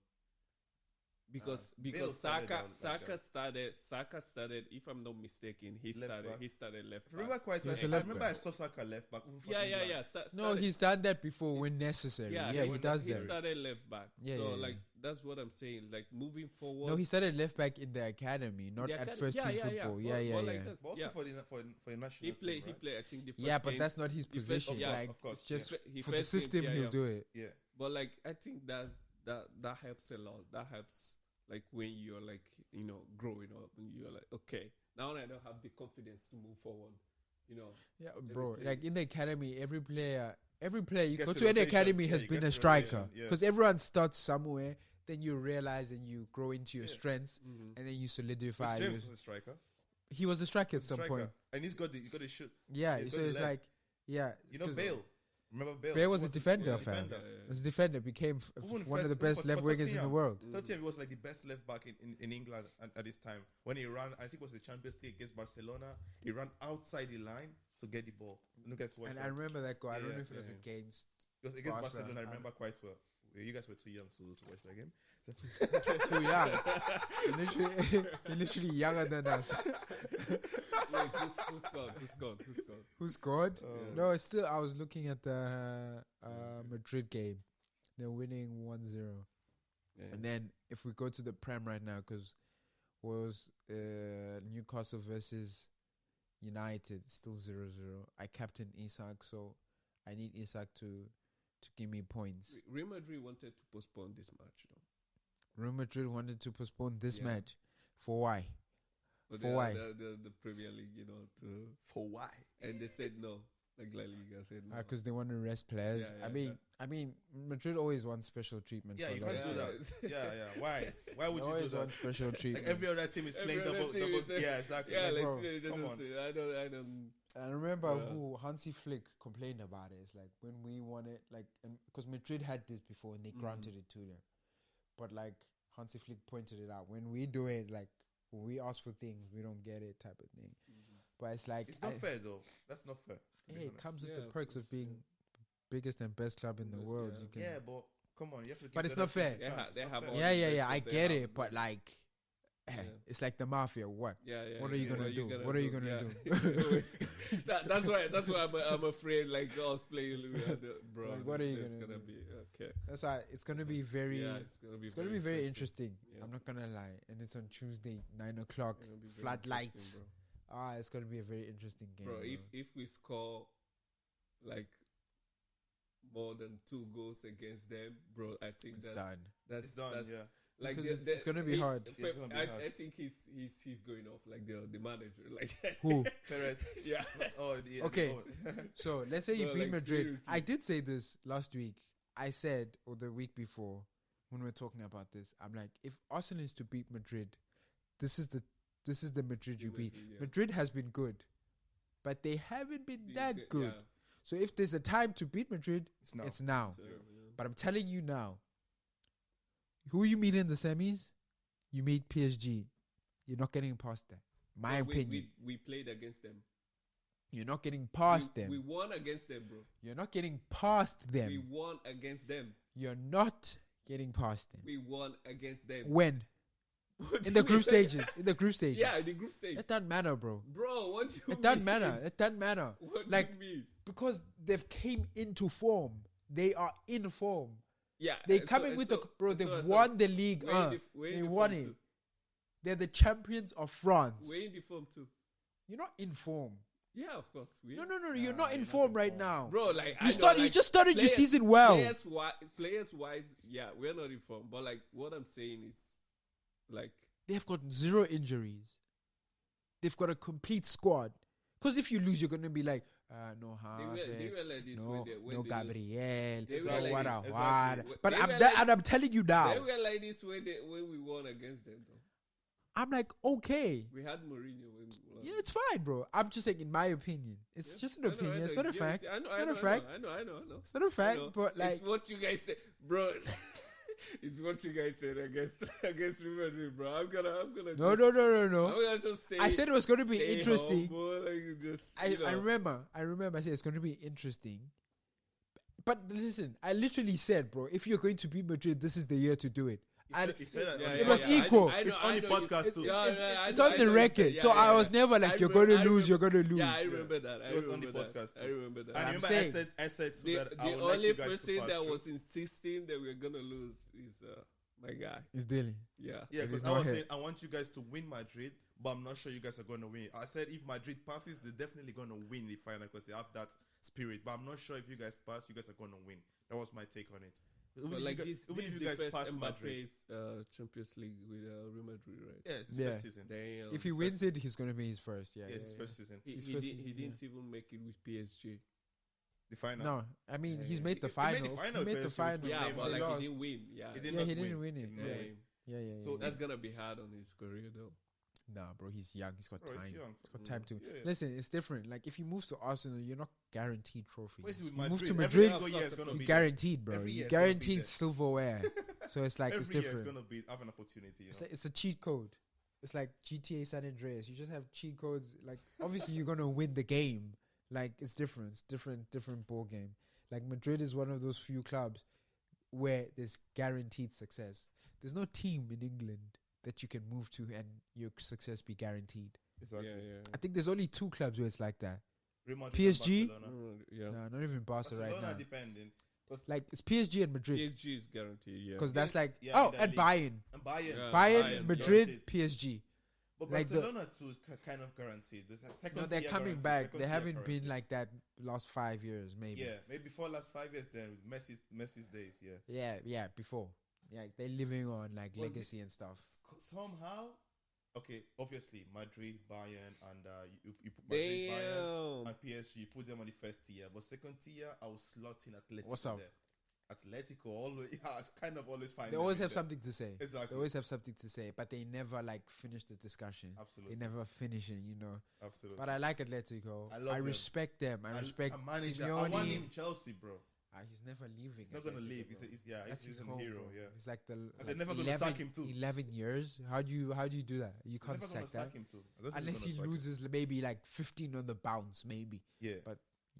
Because Bale started Saka on like that. started, if I'm not mistaken, he Left back. started left I remember back. quite well. He's a I left remember back. I saw Saka left back. Even for Yeah. England. No, Started- he's done that before when necessary. Yeah, he does he that. started left back. Yeah, so yeah, like that's what I'm saying. Like moving forward. No, he started left back in the academy, not the at academy- first team football. More- Yeah. more like this. But also Yeah. for the national He played. team, He right? played. I think the first Yeah, but game- that's not his the first- position. yeah, like, of course, it's just He for the first games, system, yeah, he'll yeah. do it. Yeah. But like I think that helps a lot. That helps like when you're like growing up and you're like, okay, now I don't have the confidence to move forward. Yeah, bro. player. Like in the academy, every player you Gets go the to any rotation. academy Yeah, has you been get a the striker. rotation, yeah. Because everyone starts somewhere, then you realize and you grow into your Yeah. strengths, and then you solidify. James was a striker. He was a striker at some Striker. point. And he's got the shoot. Yeah, he's so got the it's leg. like, yeah. You know 'cause Bale. Remember Bale? Bale was He a defender, was a fam. defender. Yeah. As a defender, became Even one of the first- best for left wingers in the Tottenham. world. Tottenham, he was like the best left back in England at this time. When he ran, I think it was the Champions League against Barcelona. He ran outside the line to get the ball. You guys watch And that. I remember that goal. I don't Yeah, know if it was yeah. against. It was against Barca. Barcelona. I remember quite well. You guys were too young to watch that game. Too young. You're literally younger than us. Wait, who scored? Who scored? Oh. No, it's still. I was looking at the Madrid game. They're winning 1-0. Yeah. And then if we go to the Prem right now, because was Newcastle versus United, still 0-0. I captain Isak, so I need Isak to give me points. Real Madrid wanted to postpone this match, though. Real Madrid wanted to postpone this Yeah. match. For why? But For why? The Premier League, For why? and they said no. Like La Liga said no. Because they want to rest players. Yeah, I mean, Madrid always wants special treatment. Yeah, for you those can't do players. that. Yeah. Why? Why would They you do always that? want special Like treatment. every other team is playing Every double. other team is- Yeah, exactly. Yeah, Like, let's bro, say it come doesn't on. say. I don't. I remember Yeah. who Hansi Flick complained about it. It's like when we wanted, like, because Madrid had this before and they granted it to them, but like Hansi Flick pointed it out. When we do it, like when we ask for things, we don't get it, type of thing. But it's like It's not fair though. That's not fair. to be Hey, it honest. comes with Yeah, the of perks of course, being biggest and best club in the Best, world. yeah. You can, Yeah, but come on, you have to. Give But it's the other not fair. teams a chance. They It's have not all fair. Yeah. I They get have it, but like, Yeah. it's like the mafia. What? Yeah. What are you gonna do? What are you gonna do? That's why I'm afraid like us playing bro. Like, what are you gonna gonna do? be okay? That's why it's gonna be very. It's gonna be very interesting. Yeah. I'm not gonna lie, and it's on Tuesday, 9:00, It's gonna be very floodlights. interesting, It's gonna be a very interesting game, bro. If we score like more than 2 goals against them, bro, I think it's done. It's done. Yeah. Like Because it's gonna be hard. It's gonna be hard. I think he's going off like the manager, like Who? Perez. yeah. Oh, yeah. Okay. Oh. So let's say you Bro, beat like, Madrid. seriously. I did say this last week. I said, or the week before, when we were talking about this, I'm like, if Arsenal is to beat Madrid, this is the Madrid you beat. Yeah. Madrid has been good, but they haven't been that good. Yeah. So if there's a time to beat Madrid, It's now. it's now. So, But I'm telling you now, who you meet in the semis, you meet PSG. You're not getting past that. My opinion. We played against them. You're not getting past them. We won against them, bro. You're not getting past them. We won against them. You're not getting past them. We won against them. When? What In do the you group mean? stages. In the group stages. Yeah, in the group stage. It doesn't matter, bro. Bro, what do you It doesn't mean? matter. It doesn't matter. What Like, do you mean? because they've came into form. They are in form. Yeah. They coming with the bro. They've won the league. They won it. They're the champions of France. We're in the form too. You're not in form. Yeah, of course. No. You're not in form right now, Bro, like You just started your season well. Players wise, yeah, we're not in form. But like, what I'm saying is, like, They've got 0 injuries. They've got a complete squad. Because if you lose, you're gonna be like, no they Havertz, were like this no when no they Gabriel, They no were like what this, exactly. But They I'm were that, like- and I'm telling you now. They were like this when we won against them. Though I'm like, okay, we had Mourinho when we won. yeah, it's fine, bro. I'm just saying, in my opinion, it's just an I know, opinion. It's not a Yeah, fact. I know, It's I not know, a fact. I know. It's not a fact. I know. But like, it's what you guys said, bro. It's what you guys said against Real Madrid, bro. I'm gonna. no. I'm gonna just stay. I said it was going to be stay interesting. humble, like, just, I remember. I said it's going to be interesting. But listen, I literally said, bro, if you're going to beat Madrid, this is the year to do it. And He said that Yeah, on It the was podcast. equal. It's on the podcast too. it's on the record. So I was never like, you're going to lose, you're going to lose. Yeah, I remember that. It was on the podcast I too. remember that. And I'm remember, saying- I said too The, that I the would like only you guys to person pass that through. was insisting that we're gonna lose is my guy. It's daily. Yeah. Yeah, It because is I not was here. saying I want you guys to win Madrid, but I'm not sure you guys are going to win. I said if Madrid passes, they're definitely going to win the final because they have that spirit. But I'm not sure if you guys pass, you guys are going to win. That was my take on it. Even But if like you this, guys, even this if is you guys the pass first Madrid, Mbappe's Champions League with Real Madrid, right? yeah, it's his Yeah. first season. Damn. If he wins it, he's going to be his first. Yeah, Yeah, it's his yeah. first season. he, his he, first did, he season, didn't even make it with PSG. The final. No, I mean, Yeah, he's yeah. made the He made the final. final, He made the PSG, final. which Yeah, Neymar but They like lost. he didn't win. Yeah, He did Yeah, not he didn't win it. No. Yeah, Damn. yeah. So That's gonna be hard on his career though. Nah, bro, he's young. He's got Bro, time. he's young. He's got time to. Yeah, yeah. Listen, it's different. Like, if he moves to Arsenal, you're not guaranteed trophies. What is it with You move to Every Madrid, single year is going to you're be guaranteed, bro. Every year You're it's gonna be guaranteed there. silverware. So it's like, Every it's year it's different. going to have an opportunity. You It's know? like, it's a cheat code. It's like GTA San Andreas. You just have cheat codes. Like, obviously, you're gonna win the game. Like, it's different. It's different ball game. Like, Madrid is one of those few clubs where there's guaranteed success. There's no team in England that you can move to and your success be guaranteed. Exactly. I think there's only 2 clubs where it's like that. Real Madrid and PSG? Barcelona. Yeah. No, not even Barca right Barcelona now. depending. 'Cause- Like, it's PSG and Madrid. PSG is guaranteed. Yeah. Because that's like, Yeah, oh, in and that Bayern. And Bayern. Yeah. Bayern, Bayern, Madrid, guaranteed. PSG. But like the- Barcelona too is kind of guaranteed. There's a second No, they're tier coming guaranteed, back. second They tier haven't guaranteed. been like that last 5 years, maybe. Yeah, maybe before last 5 years then with Messi's days, yeah. Yeah, before. Yeah, they're living on like Well, legacy and stuff. Somehow, okay, obviously Madrid, Bayern, and you put Madrid, Bayern, Damn. and PSG. You put them on the first tier, but second tier, I will slot in Atletico. What's up? There. Atletico, always, yeah, it's kind of always fine. They always have something to say. Exactly. They always have something to say, but they never like finish the discussion. Absolutely. They never finish it, you know. Absolutely. But I like Atletico. I love I them. respect them. I respect a manager. I Simeone. want him Chelsea, bro. He's never leaving. He's not gonna Atletico, leave. bro. That's That's his home, hero. bro. Yeah. He's like the. they're like never gonna 11 sack him too. 11 years. How do you do that? You They're can't never gonna sack that sack him too. I don't think unless they're he gonna sack him. loses maybe like 15 on the bounce, maybe. Yeah. But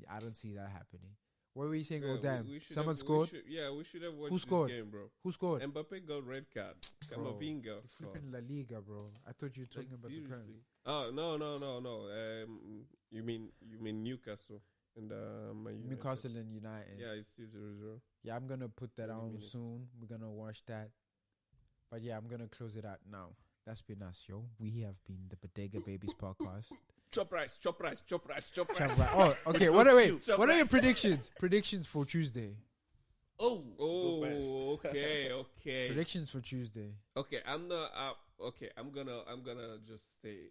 I don't see that happening. What were you saying? Yeah, Oh damn! we should Someone have- scored. we should have watched Who scored? this game, bro. Who scored? Mbappe got red card. Bro, Camavinga the scored. flipping La Liga, bro. I thought you were talking Like, about the Prem. seriously. Oh no. You mean Newcastle and Man United. Newcastle and United. Yeah, it's 0-0. Yeah, I'm gonna put that 20 on minutes. soon. We're gonna watch that. But yeah, I'm gonna close it out now. That's been us, yo. We have been the Bodega Babies podcast. Chop rice. Oh, okay. What are your predictions? Predictions for Tuesday. Oh, Oh, okay. Predictions for Tuesday. Okay, I'm not. I'm gonna just say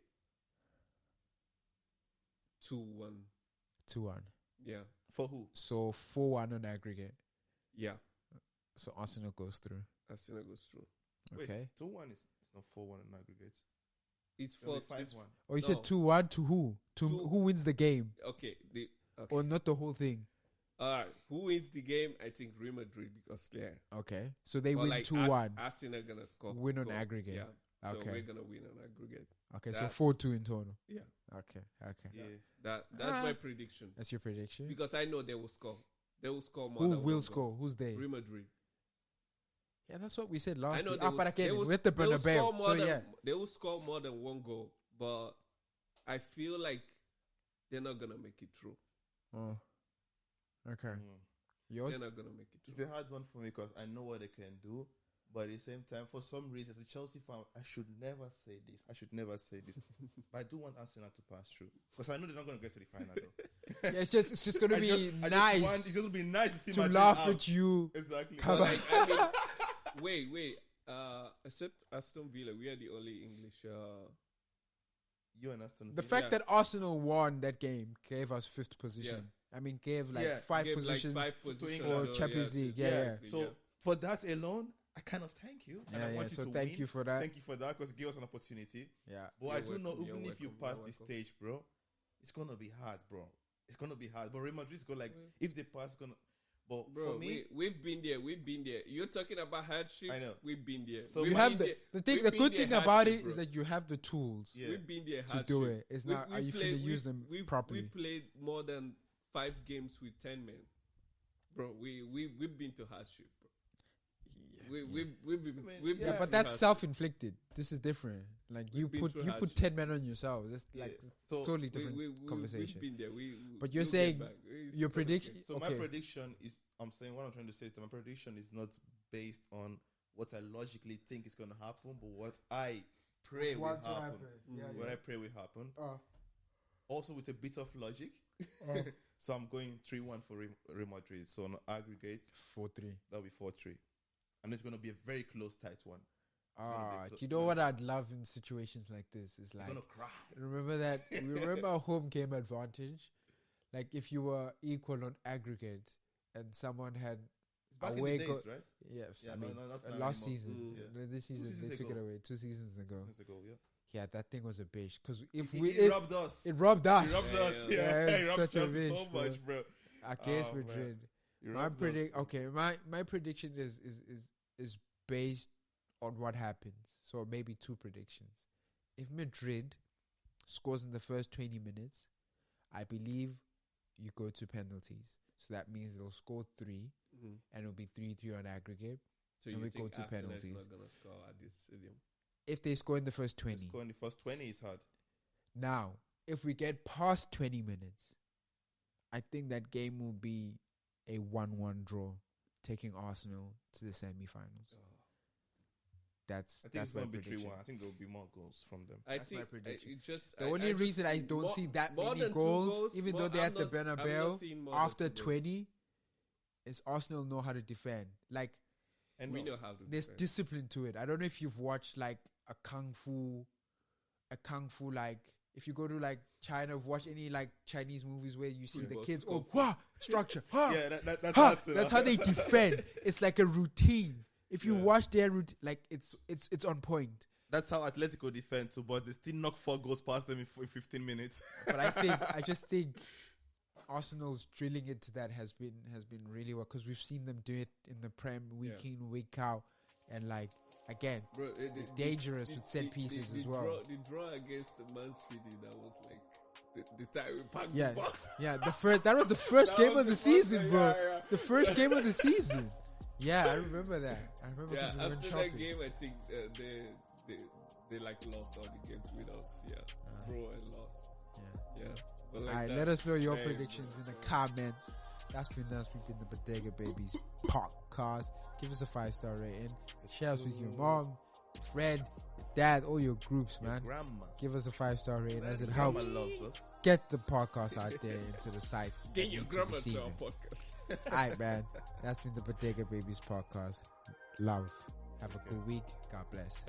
2-1. 2-1. Yeah, for who? So 4-1 on aggregate. yeah. So Arsenal goes through. Arsenal goes through. Okay. Wait, 2-1 is not 4-1 in aggregates. It's It'll be 4 5-1. it's- Oh, you No. said 2-1 to who? To Two- who wins the game? Okay. Or not the whole thing? All right. Who wins the game? I think Real Madrid because Okay. So they but win like 2-1. Arsenal gonna score. Win on goal. aggregate. Yeah. So Okay. we're gonna win on aggregate. Okay, so that- 4-2 in total. Yeah. Okay. Yeah. That's my prediction That's your prediction? because I know they will score. They will score more. Who than will one score? goal. Who's they? Real Madrid. Yeah, that's what we said I last know week. they will, But again, they will- with the they will score Bernabeu. more So than, yeah. they will score more than one goal, but I feel like they're not gonna make it through. Oh. Okay. Mm. Yours? They're not gonna make it It's through. a hard one for me because I know what they can do. But at the same time, for some reason, as a Chelsea fan, I should never say this. But I do want Arsenal to pass through. Because I know they're not going to get to the final, though. Yeah, it's just going to be I nice want, it's going to be nice to see to Madrid laugh out. at you. Exactly. Come But on. like, I mean, wait. Except Aston Villa, we are the only English. You and Aston The Villa. fact that Arsenal won that game gave us 5th position. I mean, gave like Yeah, 5 gave positions like 5 positions for so, Champions League. Yeah, yeah. So for that alone, I kind of thank you. And I Yeah, want so you to thank win. you for that. Thank you for that because it gave us an opportunity. Yeah. But I do know, welcome, even you're if you welcome, pass you're this welcome. stage, bro, it's going to be hard, bro. It's going to be hard. But Real Madrid's going like, if they pass, going to... But Bro, for me... we've been there. You're talking about hardship. I know. We've been there. So We've You been have there. the thing. We've The been good there thing about hardship, it bro. is that you have the tools Yeah. We've been there to hardship. do it. It's now are you played- finna use them properly? We played more than 5 games with 10 men, bro. We've been to hardship, bro. We've been. Yeah, Yeah, but that's self-inflicted. This is different. Like you been put through you put hardship. 10 men on yourself. That's like Yeah. So totally different We've conversation. been there. But you're we'll get saying back. It's your okay. prediction. So okay. my prediction is, I'm saying what I'm trying to say is that my prediction is not based on what I logically think is going to happen, but what I pray will happen. What I pray will happen. Also with a bit of logic. So I'm going 3-1 for Real Madrid. So on aggregate, 4-3. that'll be 4-3. And it's going to be a very close, tight one. Do you know what I'd love in situations like this? Is I'm like going to cry. remember our home game advantage? Like if you were equal on aggregate and someone had It's back away in the days, go- right? yeah, Yeah, I no, mean not now last anymore. season, this season seasons they took it ago. away 2 seasons ago. Since ago, yeah. Yeah, that thing was a bitch because if It, we it robbed us. it robbed us. It robbed us. Yeah, Yeah, it's it robbed such a us so bitch, bro. much, bro. Against Oh, man. Madrid. It My robbed us. okay, my prediction is based on what happens. So maybe 2 predictions. If Madrid scores in the first 20 minutes, I believe you go to penalties. So that means they'll score 3 and it'll be 3-3 on aggregate. So And you we think go to Arsenal is penalties. not gonna score at this stadium? If they score in the first 20. Score in the first 20 is hard. Now, if we get past 20 minutes, I think that game will be a 1-1 draw, taking Arsenal to the semi-finals. That's I think it's my going to be prediction. 3-1. I think there will be more goals from them. I That's my think prediction. it just The only reason I don't see that more many than 2 goals, even more- though they're I'm at the not- I'm not Bernabeu, seeing more than after 2 goals. 20, is Arsenal know how to defend. Like, And We know how to. there's defend. discipline to it. I don't know if you've watched like a kung fu like if you go to like China, watch any like Chinese movies where you see the Football, kids kung fu. structure, ha, yeah, that's ha. Arsenal. That's how they defend. It's like a routine. If you Yeah. watch their routine, like it's on point. That's how Atletico defend too, but they still knock 4 goals past them in 15 minutes. But I just think Arsenal's drilling into that has been really well because we've seen them do it in the Prem week in, week out, and like again, Bro, dangerous with set pieces as well. The draw against Man City, that was like the time we packed Yeah, the box. yeah. That was the first That game was of the the first season, one, bro. yeah. The first game of the season. Yeah, I remember that. I remember Yeah, because we went after shopping. that game, I think they like lost all the games with us. Yeah, draw and lost. Yeah. Yeah. But like All right, that, let us know your man, predictions in the comments. That's been us. We've been the Bodega Babies podcast. Give us a 5-star rating. Share us with your mom, friend, your dad, all your groups, man. Grandma. Give us a 5-star rating as it Grandma helps loves us. get the podcast out there into the sites. Get that your need to grandma receive to our it. podcast. Alright, man. That's been the Bodega Babies podcast. Love. Have a good week. God bless.